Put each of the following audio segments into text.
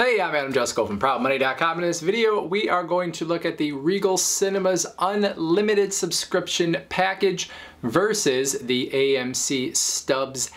Hey, I'm Adam Jusko from ProudMoney.com. In this video, we are going to look at the Regal Cinemas Unlimited Subscription Package versus the AMC Stubs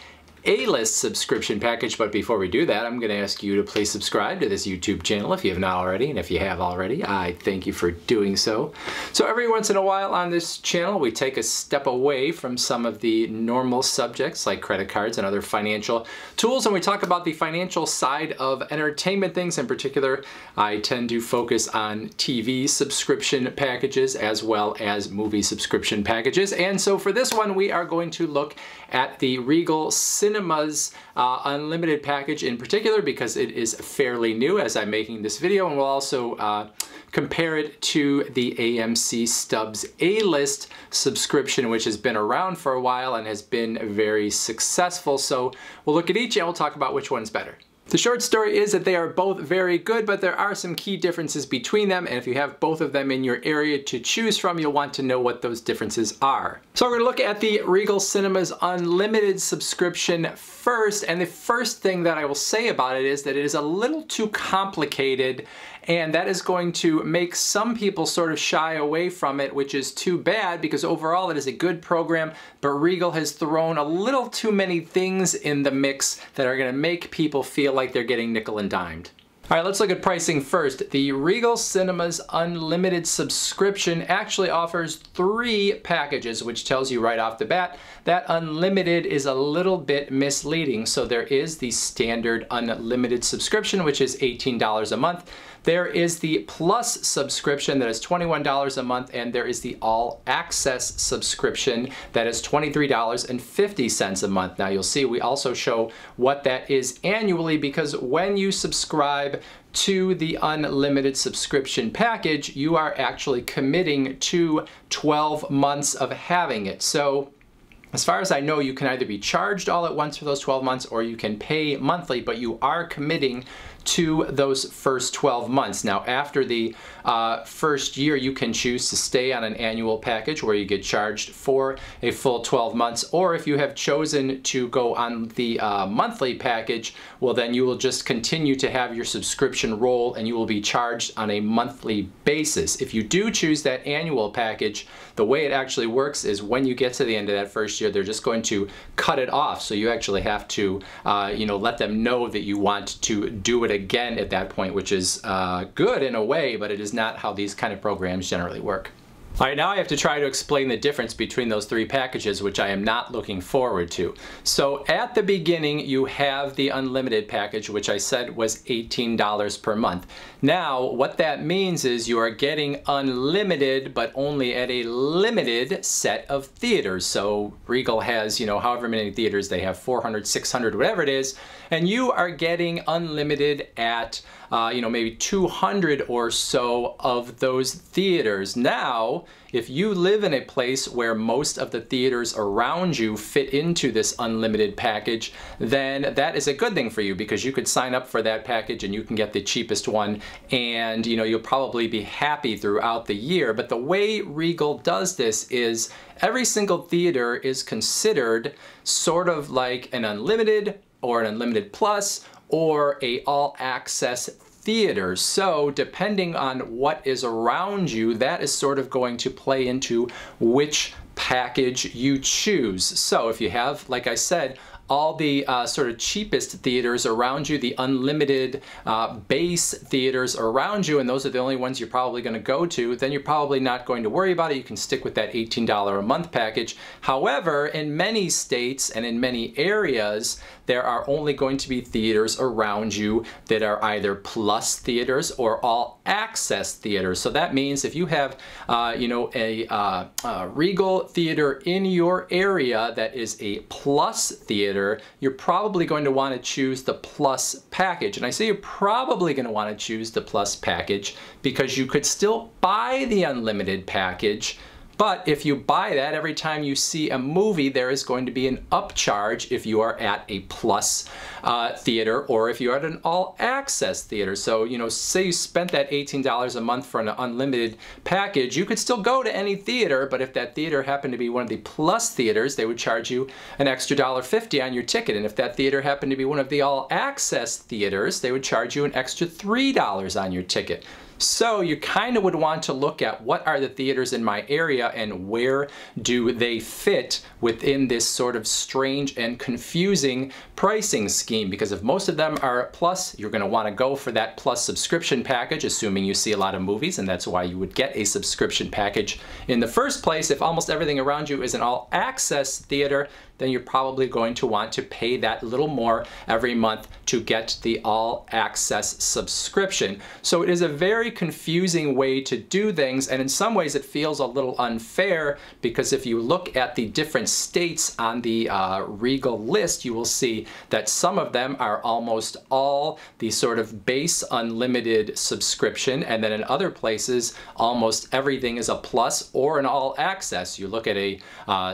A-List Subscription Package. But before we do that, I'm going to ask you to please subscribe to this YouTube channel if you have not already. And if you have already, I thank you for doing so. So every once in a while on this channel, we take a step away from some of the normal subjects like credit cards and other financial tools, and we talk about the financial side of entertainment things. In particular, I tend to focus on TV subscription packages as well as movie subscription packages. And so for this one, we are going to look at the Regal Cinemas Unlimited package in particular because it is fairly new as I'm making this video, and we'll also compare it to the AMC Stubs A-List subscription, which has been around for a while and has been very successful. So we'll look at each and we'll talk about which one's better. The short story is that they are both very good, but there are some key differences between them, and if you have both of them in your area to choose from, you'll want to know what those differences are. So we're going to look at the Regal Cinemas Unlimited subscription first, and the first thing that I will say about it is that it is a little too complicated, and that is going to make some people sort of shy away from it, which is too bad because overall it is a good program, but Regal has thrown a little too many things in the mix that are going to make people feel like they're getting nickel and dimed. All right, let's look at pricing first. The Regal Cinemas Unlimited subscription actually offers 3 packages, which tells you right off the bat that unlimited is a little bit misleading. So there is the standard unlimited subscription, which is $18 a month. There is the Plus subscription that is $21 a month, and there is the All Access subscription that is $23.50 a month. Now you'll see we also show what that is annually, because when you subscribe to the unlimited subscription package, you are actually committing to 12 months of having it. So as far as I know, you can either be charged all at once for those 12 months or you can pay monthly, but you are committing to those first 12 months. Now, after the first year, you can choose to stay on an annual package where you get charged for a full 12 months, or if you have chosen to go on the monthly package, well, then you will just continue to have your subscription roll and you will be charged on a monthly basis. If you do choose that annual package, the way it actually works is when you get to the end of that first year, they're just going to cut it off. So you actually have to, let them know that you want to do it again at that point, which is good in a way, but it is not how these kind of programs generally work. All right, now I have to try to explain the difference between those 3 packages, which I am not looking forward to. So at the beginning, you have the unlimited package, which I said was $18 per month. Now, what that means is you are getting unlimited, but only at a limited set of theaters. So Regal has, however many theaters they have, 400, 600, whatever it is, and you are getting unlimited at maybe 200 or so of those theaters. Now, if you live in a place where most of the theaters around you fit into this unlimited package, then that is a good thing for you because you could sign up for that package and you can get the cheapest one, and you'll probably be happy throughout the year. But the way Regal does this is every single theater is considered sort of like an unlimited or an unlimited plus or a all access theater. So depending on what is around you, that is sort of going to play into which package you choose. So if you have, like I said, all the sort of cheapest theaters around you, the unlimited base theaters around you, and those are the only ones you're probably going to go to, then you're probably not going to worry about it. You can stick with that $18 a month package. However, in many states and in many areas, there are only going to be theaters around you that are either plus theaters or all access theaters. So that means if you have a Regal theater in your area that is a plus theater, you're probably going to want to choose the plus package. And I say you're probably going to want to choose the plus package because you could still buy the unlimited package But if you buy that, every time you see a movie, there is going to be an upcharge if you are at a plus theater or if you're at an all-access theater. So, you know, say you spent that $18 a month for an unlimited package, you could still go to any theater, but if that theater happened to be one of the plus theaters, they would charge you an extra $1.50 on your ticket. And if that theater happened to be one of the all-access theaters, they would charge you an extra $3 on your ticket. So you kind of would want to look at what are the theaters in my area and where do they fit within this sort of strange and confusing pricing scheme, because if most of them are plus, you're going to want to go for that plus subscription package, assuming you see a lot of movies, and that's why you would get a subscription package in the first place. If almost everything around you is an all-access theater, then you're probably going to want to pay that little more every month to get the all-access subscription. So it is a very confusing way to do things, and in some ways it feels a little unfair, because if you look at the different states on the Regal list, you will see that some of them are almost all the sort of base unlimited subscription, and then in other places almost everything is a plus or an all-access. You look at a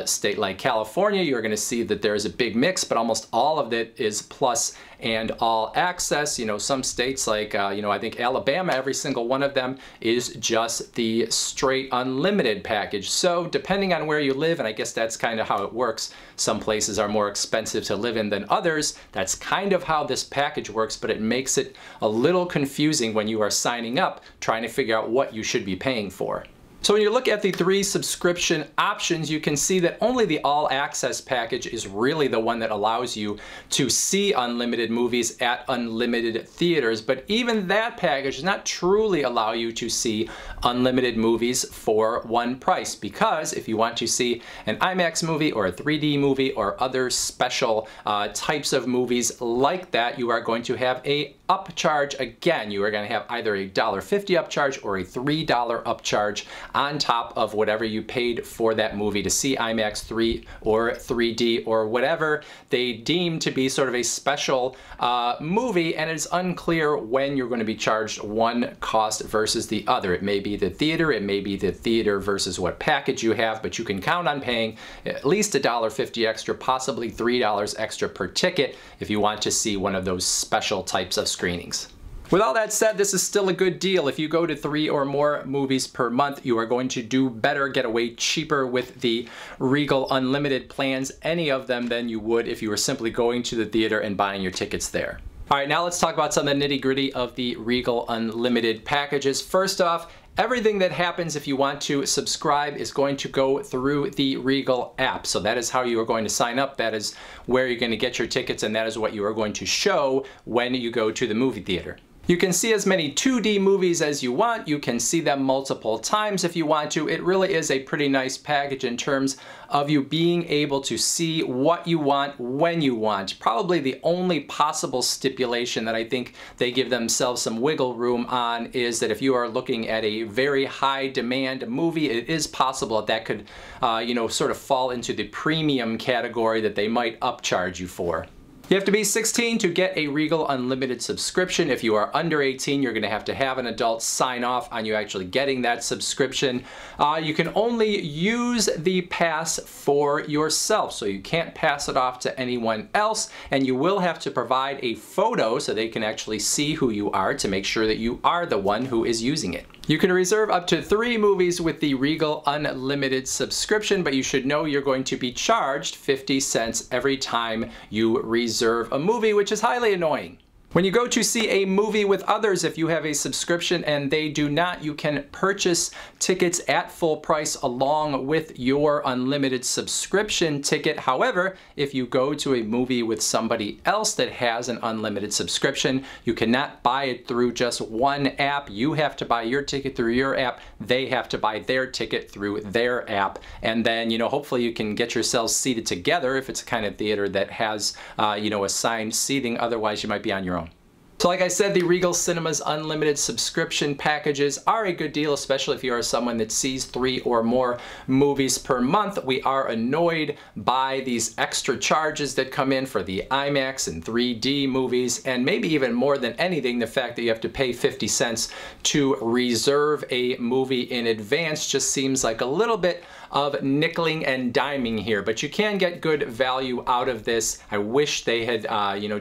state like California, you're going to see that there's a big mix, but almost all of it is plus and all access. You know, some states like, you know, I think Alabama, every single one of them is just the straight unlimited package. So depending on where you live, and I guess that's kind of how it works, some places are more expensive to live in than others. That's kind of how this package works, but it makes it a little confusing when you are signing up, trying to figure out what you should be paying for. So when you look at the three subscription options, you can see that only the all-access package is really the one that allows you to see unlimited movies at unlimited theaters. But even that package does not truly allow you to see unlimited movies for one price, because if you want to see an IMAX movie or a 3D movie or other special types of movies like that, you are going to have a upcharge. Again, you are going to have either a $1.50 upcharge or a $3 upcharge on top of whatever you paid for that movie to see IMAX 3 or 3D or whatever they deem to be sort of a special movie, and it's unclear when you're going to be charged one cost versus the other. It may be the theater, it may be the theater versus what package you have, but you can count on paying at least $1.50 extra, possibly $3 extra per ticket if you want to see one of those special types of screenings. With all that said, this is still a good deal. If you go to 3 or more movies per month, you are going to do better, get away cheaper with the Regal Unlimited plans, any of them, than you would if you were simply going to the theater and buying your tickets there. All right, now let's talk about some of the nitty-gritty of the Regal Unlimited packages. First off, everything that happens if you want to subscribe is going to go through the Regal app. So that is how you are going to sign up. That is where you're going to get your tickets, and that is what you are going to show when you go to the movie theater. You can see as many 2D movies as you want. You can see them multiple times if you want to. It really is a pretty nice package in terms of you being able to see what you want when you want. Probably the only possible stipulation that I think they give themselves some wiggle room on is that if you are looking at a very high demand movie, it is possible that that could, you know, sort of fall into the premium category that they might upcharge you for. You have to be 16 to get a Regal Unlimited subscription. If you are under 18, you're going to have an adult sign off on you actually getting that subscription. You can only use the pass for yourself, so you can't pass it off to anyone else, and you will have to provide a photo so they can actually see who you are to make sure that you are the one who is using it. You can reserve up to 3 movies with the Regal Unlimited subscription, but you should know you're going to be charged 50 cents every time you reserve a movie, which is highly annoying. When you go to see a movie with others, if you have a subscription and they do not, you can purchase tickets at full price along with your unlimited subscription ticket. However, if you go to a movie with somebody else that has an unlimited subscription, you cannot buy it through just one app. You have to buy your ticket through your app. They have to buy their ticket through their app. And then, you know, hopefully you can get yourselves seated together if it's a kind of theater that has, you know, assigned seating. Otherwise, you might be on your own. So like I said, the Regal Cinemas Unlimited subscription packages are a good deal, especially if you are someone that sees 3 or more movies per month. We are annoyed by these extra charges that come in for the IMAX and 3D movies, and maybe even more than anything, the fact that you have to pay 50 cents to reserve a movie in advance just seems like a little bit of nickeling and diming here, but you can get good value out of this. I wish they had,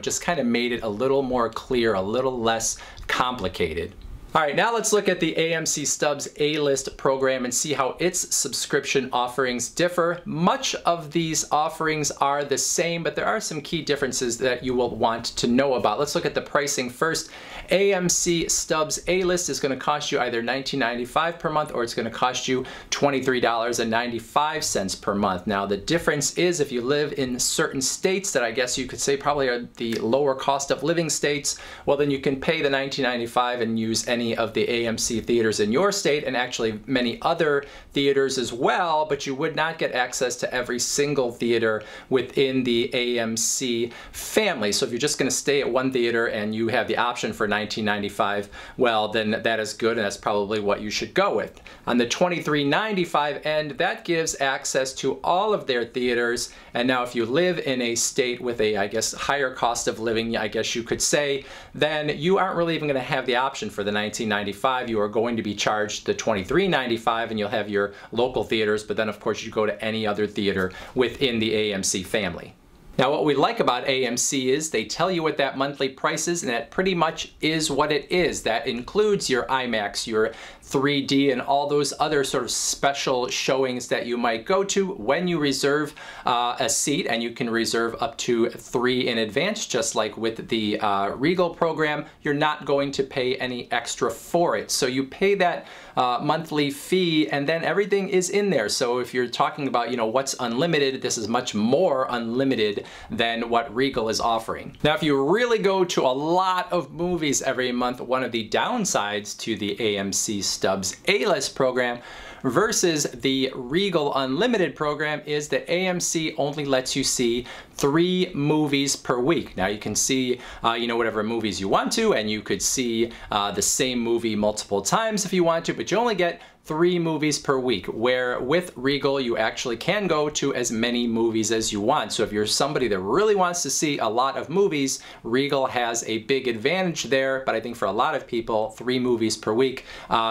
just kind of made it a little more clear, a little less complicated. All right, now let's look at the AMC Stubs A-List program and see how its subscription offerings differ. Much of these offerings are the same, but there are some key differences that you will want to know about. Let's look at the pricing first. AMC Stubs A-List is going to cost you either $19.95 per month or it's going to cost you $23.95 per month. Now the difference is if you live in certain states that I guess you could say probably are the lower cost of living states, well then you can pay the $19.95 and use any of the AMC theaters in your state and actually many other theaters as well, but you would not get access to every single theater within the AMC family. So if you're just going to stay at one theater and you have the option for $19.95, well then that is good and that's probably what you should go with. On the $23.95 end, that gives access to all of their theaters, and now if you live in a state with a, I guess, higher cost of living, I guess you could say, then you aren't really even going to have the option for the $19.95. You are going to be charged the $23.95 and you'll have your local theaters, but then of course you go to any other theater within the AMC family. Now what we like about AMC is they tell you what that monthly price is, and that pretty much is what it is. That includes your IMAX, your 3D, and all those other sort of special showings that you might go to when you reserve a seat, and you can reserve up to 3 in advance, just like with the Regal program. You're not going to pay any extra for it. So you pay that monthly fee and then everything is in there. So if you're talking about, what's unlimited, this is much more unlimited than what Regal is offering. Now, if you really go to a lot of movies every month, one of the downsides to the AMC Stubs A-List program versus the Regal Unlimited program is that AMC only lets you see 3 movies per week. Now you can see, whatever movies you want to, and you could see the same movie multiple times if you want to, but you only get 3 movies per week, where with Regal you actually can go to as many movies as you want. So if you're somebody that really wants to see a lot of movies, Regal has a big advantage there, but I think for a lot of people 3 movies per week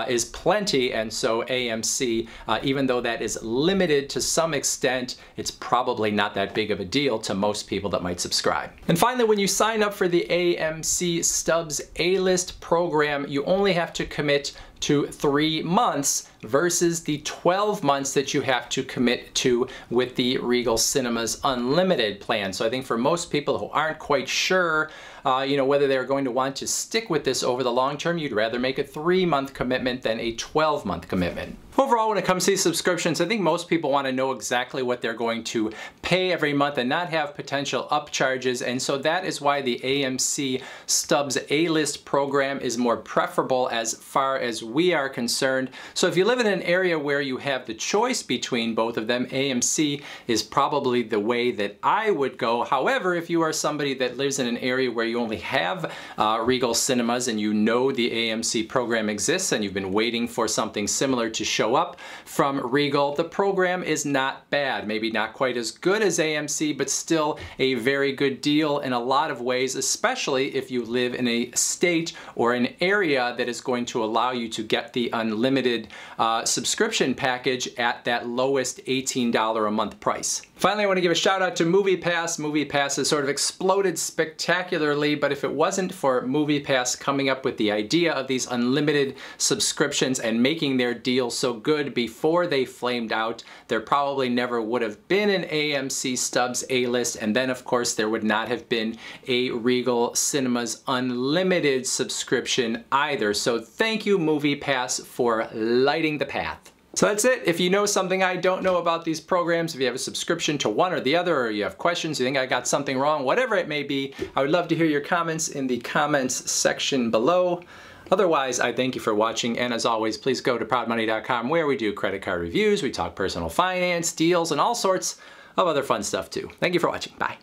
is plenty, and so AMC, even though that is limited to some extent, it's probably not that big of a deal to most people that might subscribe. And finally, when you sign up for the AMC Stubs A-List program, you only have to commit to 3 months versus the 12 months that you have to commit to with the Regal Cinemas Unlimited plan. So I think for most people who aren't quite sure whether they're going to want to stick with this over the long term, you'd rather make a 3-month commitment than a 12-month commitment. Overall, when it comes to these subscriptions, I think most people want to know exactly what they're going to pay every month and not have potential upcharges, and so that is why the AMC Stubs A-List program is more preferable as far as we are concerned. So if you live in an area where you have the choice between both of them, AMC is probably the way that I would go. However, if you are somebody that lives in an area where you only have Regal Cinemas and you know the AMC program exists and you've been waiting for something similar to show up from Regal, the program is not bad. Maybe not quite as good as AMC, but still a very good deal in a lot of ways, especially if you live in a state or an area that is going to allow you to get the unlimited subscription package at that lowest $18 a month price. Finally, I want to give a shout out to MoviePass. MoviePass has sort of exploded spectacularly, but if it wasn't for MoviePass coming up with the idea of these unlimited subscriptions and making their deal so good before they flamed out, there probably never would have been an AMC Stubs A-List, and then of course there would not have been a Regal Cinemas Unlimited subscription either. So thank you, MoviePass, for lighting the path. So that's it. If you know something I don't know about these programs, if you have a subscription to one or the other, or you have questions, you think I got something wrong, whatever it may be, I would love to hear your comments in the comments section below. Otherwise, I thank you for watching, and as always, please go to proudmoney.com where we do credit card reviews, we talk personal finance, deals, and all sorts of other fun stuff too. Thank you for watching. Bye.